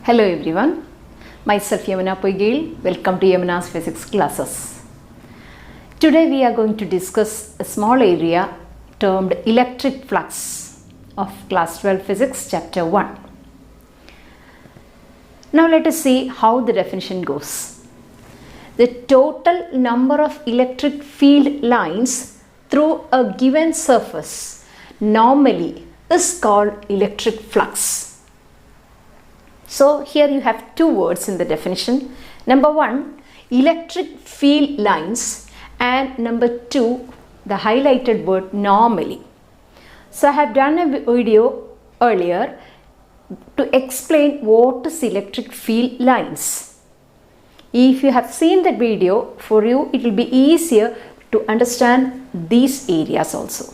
Hello everyone, myself Yamuna P. Welcome to Yamuna's Physics classes. Today we are going to discuss a small area termed electric flux of class 12 physics chapter 1. Now let us see how the definition goes. The total number of electric field lines through a given surface normally is called electric flux. So here you have two words in the definition. Number one, electric field lines, and number two, the highlighted word normally. So I have done a video earlier to explain what is electric field lines. If you have seen that video, for you it will be easier to understand these areas also.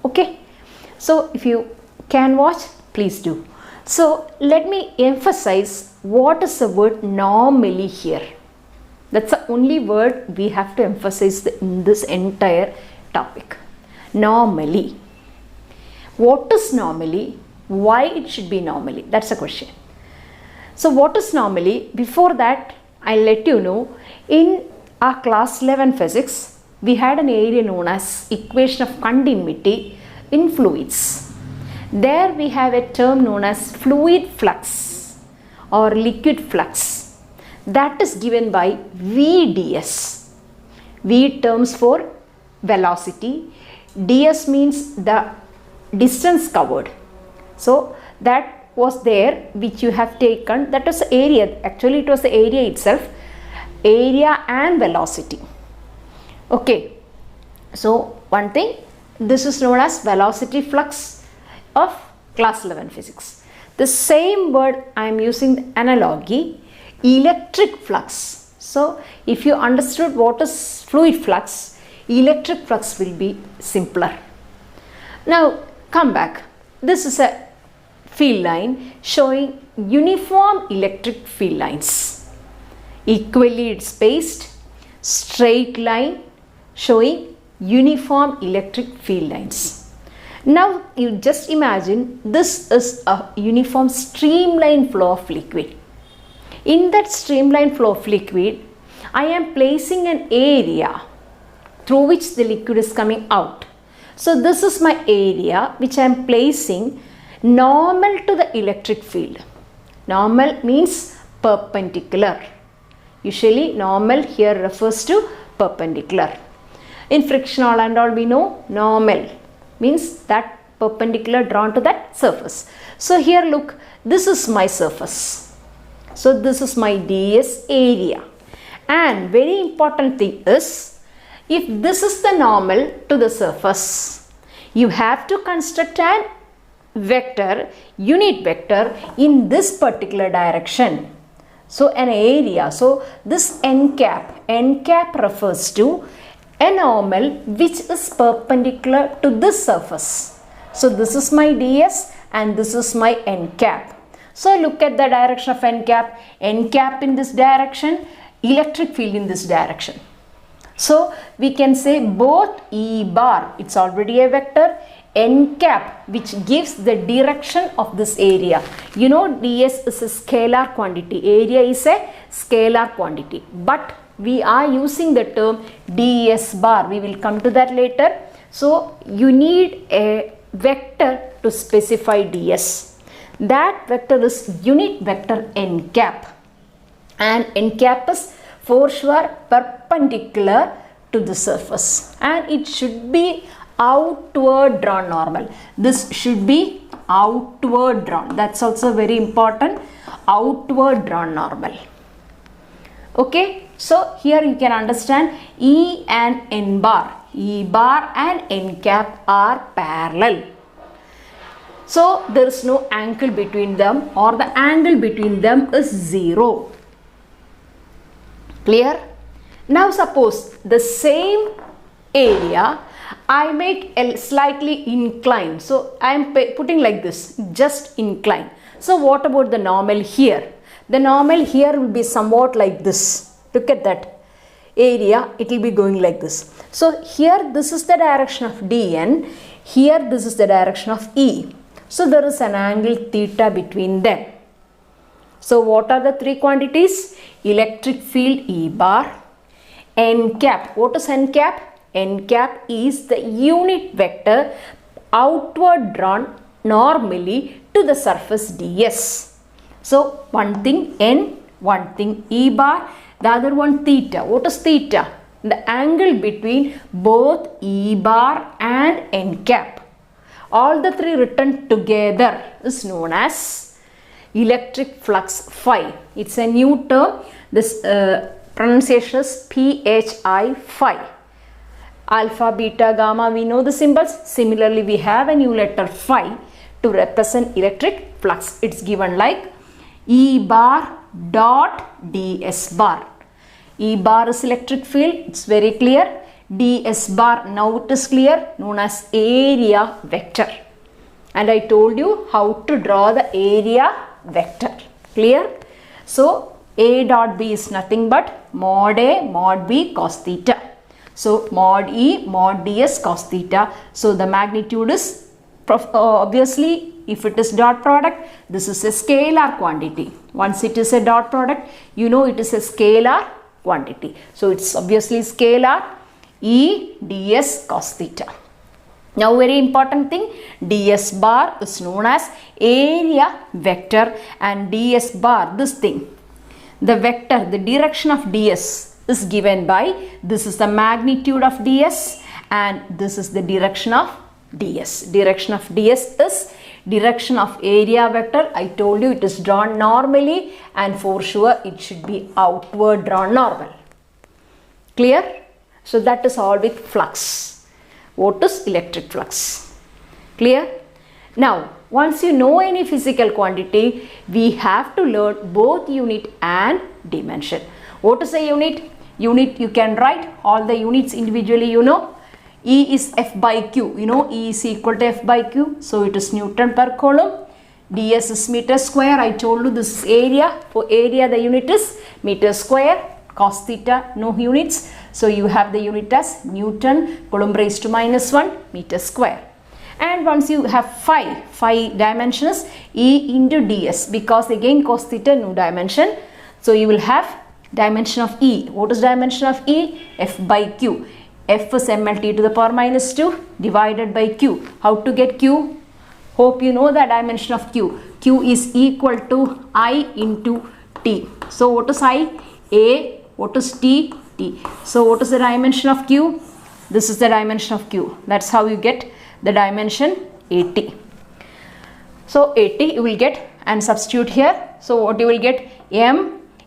Okay, so if you can watch, please do. So let me emphasize what is the word normally here. That's the only word we have to emphasize in this entire topic. Normally. What is normally? Why it should be normally? That's the question. So what is normally? Before that, I'll let you know, in our class 11 physics, we had an area known as equation of continuity in fluids. There we have a term known as fluid flux or liquid flux, that is given by Vds. V terms for velocity, ds means the distance covered. So that was there which you have taken, that was the area, actually it was the area itself, area and velocity. Okay, so one thing, this is known as velocity flux of class 11 physics. The same word I am using analogy, electric flux. So if you understood what is fluid flux, electric flux will be simpler. Now come back. This is a field line showing uniform electric field lines, equally spaced, straight line showing uniform electric field lines. Now you just imagine this is a uniform streamline flow of liquid. In that streamline flow of liquid, I am placing an area through which the liquid is coming out. So this is my area which I am placing normal to the electric field. Normal means perpendicular. Usually normal here refers to perpendicular. In frictional and all we know normal means that perpendicular drawn to that surface. So here look, this is my surface. So this is my ds area. And very important thing is, if this is the normal to the surface, you have to construct an vector, unit vector in this particular direction. So an area, so this n cap refers to a normal which is perpendicular to this surface. So this is my ds and this is my n cap. So look at the direction of n cap in this direction, electric field in this direction. So we can say both E bar, it's already a vector, n cap which gives the direction of this area. You know ds is a scalar quantity, area is a scalar quantity, but we are using the term ds bar. We will come to that later. So you need a vector to specify ds. That vector is unit vector n cap, and n cap is for sure perpendicular to the surface, and it should be outward drawn normal. This should be outward drawn. That's also very important. Outward drawn normal. Okay. So here you can understand E and N bar. E bar and N cap are parallel. So there is no angle between them, or the angle between them is 0. Clear? Now suppose the same area I make a slightly inclined. So I am putting like this, just incline. So what about the normal here? The normal here will be somewhat like this. Look at that area, it will be going like this. So here this is the direction of dn, here this is the direction of E. So there is an angle theta between them. So what are the three quantities? Electric field E bar, n cap. What is n cap? N cap is the unit vector outward drawn normally to the surface ds. So one thing n, one thing E bar, the other one theta. What is theta? The angle between both E bar and n cap. All the three written together is known as electric flux phi. It's a new term. This pronunciation is PHI phi. Alpha, beta, gamma, we know the symbols. Similarly, we have a new letter phi to represent electric flux. It's given like E bar dot ds bar. E bar is electric field. It's very clear. ds bar, now it is clear, known as area vector. And I told you how to draw the area vector. Clear? So, A dot B is nothing but mod A mod B cos theta. So, mod E mod ds cos theta. So, the magnitude is obviously, if it is dot product, this is a scalar quantity. Once it is a dot product, you know it is a scalar quantity. So, it's obviously scalar E ds cos theta. Now, very important thing, ds bar is known as area vector, and ds bar, this thing, the vector, the direction of ds is given by, this is the magnitude of ds and this is the direction of ds. Direction of ds is direction of area vector. I told you it is drawn normally, and for sure it should be outward drawn normal. Clear? So that is all with flux. What is electric flux? Clear? Now, once you know any physical quantity, we have to learn both unit and dimension. What is a unit? Unit, you can write all the units individually, you know. E is F by Q. You know, E is equal to F by Q. So it is Newton per coulomb. ds is meter square. I told you this is area. For area, the unit is meter square. Cos theta, no units. So you have the unit as Newton, coulomb raised to -1 meter square. And once you have phi dimension is E into ds, because again cos theta, no dimension. So you will have dimension of E. What is dimension of E? F by Q. F is mLT to the power -2 divided by Q. How to get Q? Hope you know the dimension of Q. Q is equal to I into T. So what is I? A. What is T? T. So what is the dimension of Q? This is the dimension of Q. That's how you get the dimension 80. So 80 you will get, and substitute here. So what you will get? M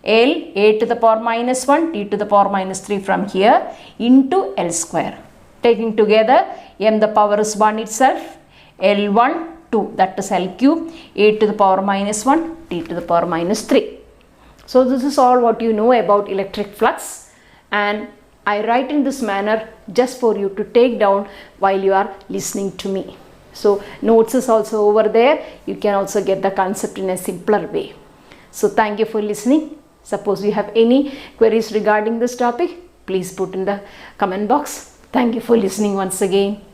L A to the power -1 T to the power -3 from here into L square. Taking together, M the power is 1 itself, L1 2, that is L cube, A to the power -1 T to the power -3. So this is all what you know about electric flux, and I write in this manner just for you to take down while you are listening to me. So notes is also over there. You can also get the concept in a simpler way. So thank you for listening. Suppose you have any queries regarding this topic, please put in the comment box. Thank you for listening once again.